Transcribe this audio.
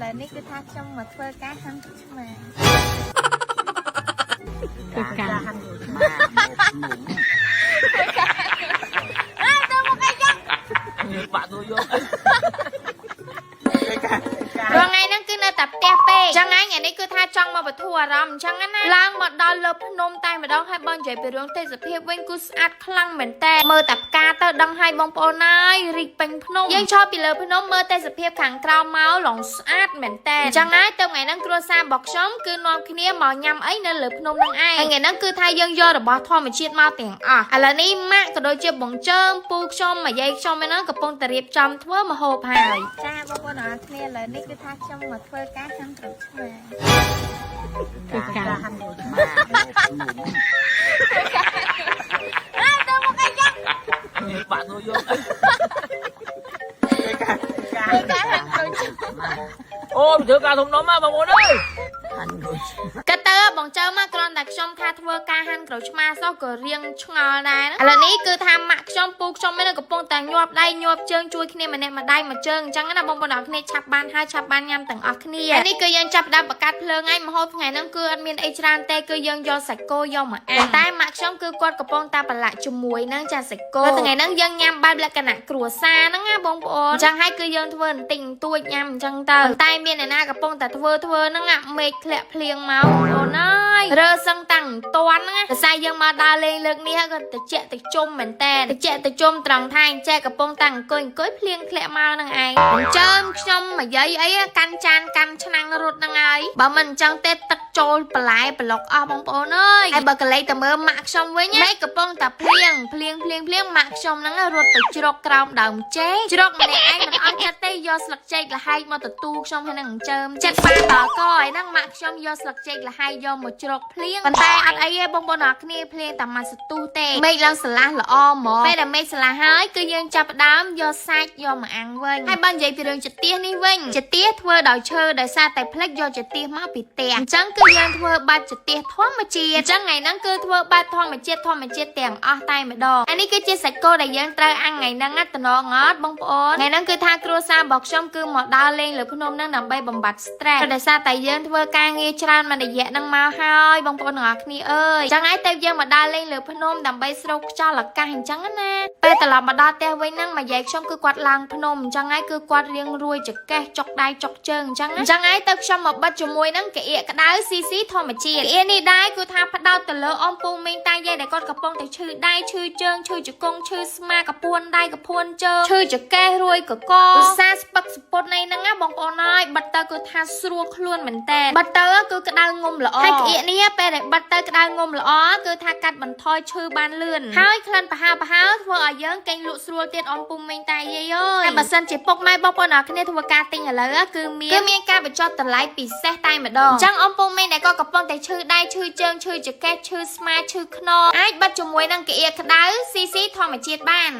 ឡើយនេះគឺថាខ្ញុំមកធ្វើការហាន់ក្រូចឆ្មាធ្វើការហាន់ក្រូចឆ្មាទៅមកអីចឹងបាក់ទូយក រងថ្ងៃហ្នឹងគឺនៅតែផ្ទះពេកចឹងថ្ងៃនេះគឺថាចង់មកបទូអារម្មណ៍ចឹងណាឡើងមកដល់លើភ្នំតែម្ដងហើយបងនិយាយពីរឿងទេសភាពវិញគឺស្អាតខ្លាំងមែនតើមើលតែផ្កាទៅដឹងហើយបងប្អូនហើយរីកពេញភ្នំយើងឈរពីលើភ្នំមើលទេសភាពខាងក្រោមមកឡងស្អាតមែនតើចឹងហើយទៅថ្ងៃហ្នឹងគ្រួសាររបស់ខ្ញុំគឺនាំគ្នាមកញ៉ាំអីនៅលើភ្នំហ្នឹងឯងថ្ងៃហ្នឹងគឺថាយើងយករបស់ធម្មជាតិមកទាំងអស់ឥឡូវនេះម៉ាក់ក៏ដូចជាបងចើមពូខ្ញុំម៉ាយាយខ្ញុំឯហ្នឹងកំពុងតែរៀបចំធ្វើម្ហូបហើយចាបងប្អូនអរគ្នាឥឡូវនេះគឺថាខ្ញុំមកធ្វើការហាន់ក្រូចឆ្មាធ្វើការហាន់ក្រូចឆ្មាទៅមកអីចឹងបាក់ទូយកការហាន់ក្រូចឆ្មាអូធ្វើការធំដុំមកបងប្អូនអើយហាន់ក្រូចក៏ទៅបងចៅមកគ្រាន់តែខ្ញុំថាធ្វើការហាន់ក្រូចឆ្មាសោះក៏រៀងឆ្ងល់ដែរឥឡូវនេះគឺថាម៉ាក់ខ្ញុំពូខ្ញុំមានកំពុងតែញាប់ដៃញាប់ជើងជួយគ្នាម្នាក់ម្ដាយមួយជើងអញ្ចឹងណាបងប្អូនអរគ្នាឆាប់បានហើយឆាប់បានញ៉ាំទាំងអស់គ្នានេះគឺយើងចាប់ដើមបង្កាត់ភ្លើងហើយម្ហូបថ្ងៃហ្នឹងគឺអត់មានអីច្រើនទេគឺយើងយកសាច់គោយកមកអាំងតែម៉ាក់ខ្ញុំគឺគាត់កំពុងតែប្រឡាក់ជាមួយនឹងចាសាច់គោថ្ងៃហ្នឹងយើងញ៉ាំបែបលក្ខណៈគ្រួសារហ្នឹងណាបងប្អូនអញ្ចឹងហើយគឺយើងធ្វើបន្តិចបន្តួចញ៉ាំអញ្ចឹងទៅតែមានអ្នកណាកំពុងតែធ្វើហ្នឹងមេឃធ្លាក់ភ្លៀងមកបងប្អូនអើយរើសឹងតាំងតន់ណាតែស្អីយើងមកដើរលេងលើកនេះក៏តិចតិចុំមែនតើតិចតិចុំត្រង់ថាអញ្ចេះកំពុងតាំងអង្គុយភ្លៀងធ្លាក់មកហ្នឹងឯងអញ្ចឹងខ្ញុំមកយាយអីកាន់ចានកាន់ឆ្នាំងរត់ហ្នឹងហើយបើមិនអញ្ចឹងទេទឹកចូលបន្លែប្លុកអស់បងប្អូនអើយហើយបើកលេចទៅមើលម៉ាក់ខ្ញុំវិញមេឃកំពុងតែភ្លៀងម៉ាក់ខ្ញុំហ្នឹងរត់ទៅជ្រកក្រោមដើមចេកជ្រកម្នាក់ឯងមិនអត់ចិត្តទេយកស្លឹកចេកលហែកមកទទួលខ្ញុំហើយនឹងអញ្ចឹមចិត្តបានដល់កហើយហ្នឹងម៉ាក់ខ្ញុំយកស្លឹកចេកលហែកយកមកជ្រកភ្លៀងប៉ុន្តែអត់អីទេបងប្អូនអរគ្នាភ្លៀងតែមួយសន្ទុះទេមេឃឡើងស្រឡះល្អហ្មងពេលដែលមេឃស្រឡះហើយគឺយើងចាប់ផ្ដើមយកសាច់យកមកអាំងវិញហើយបើនិយាយពីរឿងចទៀសនេះវិញចទៀសធ្វើដោយឈើដោយសារតែផ្លិចយកចទៀសមកពីផ្ទះអញ្ចឹងគឺយើងធ្វើបាត់ចទៀសធម្មជាតិអញ្ចឹងថ្ងៃហ្នឹងគឺធ្វើបាត់ធម្មជាតិទាំងអស់តែម្ដងអានេះគឺជាសាច់គោដែលយើងត្រូវអាំងថ្ងៃហ្នឹងតំណងអត់បងប្អូនថ្ងៃហ្នឹងគឺថាគ្រួសាររបស់ខ្ញុំគឺមកដើរលេងលើភ្នំហ្នឹងដើម្បីបំបត្តិ stress ដោយសារតែយើងធ្វើការងារច្រើនមួយរយៈហ្នឹងមកហើយបងប្អូនទាំងអស់គ្នាអើយអញ្ចឹងហើយទៅយើងមកដើរលេងលើភ្នំដើម្បីស្រូបខ្យល់អាកាសអញ្ចឹងណាពេលត្រឡប់មកដល់ផ្ទះវិញហ្នឹងម៉ាយាយខ្ញុំគឺគាត់ឡើងភ្នំអញ្ចឹងហើយគឺគាត់រៀងរួយចកេះចុកដៃចុកជើងអញ្ចឹងហើយទៅខ្ញុំមកបិទជាមួយនឹងកាអៀកក្តៅស៊ីធម្មជាតិកាអៀកនេះដែរគឺថាផ្ដោតទៅលើអ៊ំពូមីងតាយាយដែលគាត់កំពុងតែឈឺដៃឈឺជើងឈឺជង្គង់ឈឺស្មាកពួនដៃកពួនជើងឈឺចកេះរួយកកឧស្សាហ៍ស្ពឹកសពុតនៃហ្នឹងណាបងប្អូនអើយបិទទៅគឺថាស្រួលខ្លួនមែនតើបិទទៅគឺក្តៅងុំល្អហើយក្អៀកនេះពេលដែលបិទទៅក្តៅងុំល្អគឺថាកាត់បន្ថយឈឺបានលឿនហើយក្លិនប្រហើរធ្វើឲ្យយើងកេងលក់ស្រួលទៀតអ៊ំពូមីងតាយាយអើយតែបើសិនជាពុកម៉ែបងប្អូនអរគ្នាធ្វើការទិញឥឡូវគឺមានការបញ្ចុះតម្លៃពិសេសតែម្ដងអញ្ចឹងអ៊ំពូមីងដែលក៏កំពុងតែឈឺដៃឈឺជើងឈឺចកេះឈឺស្មាឈឺខ្នងអាចបិទជាមួយនឹងកាអៀកក្តៅស៊ីធម្មជាតិបាន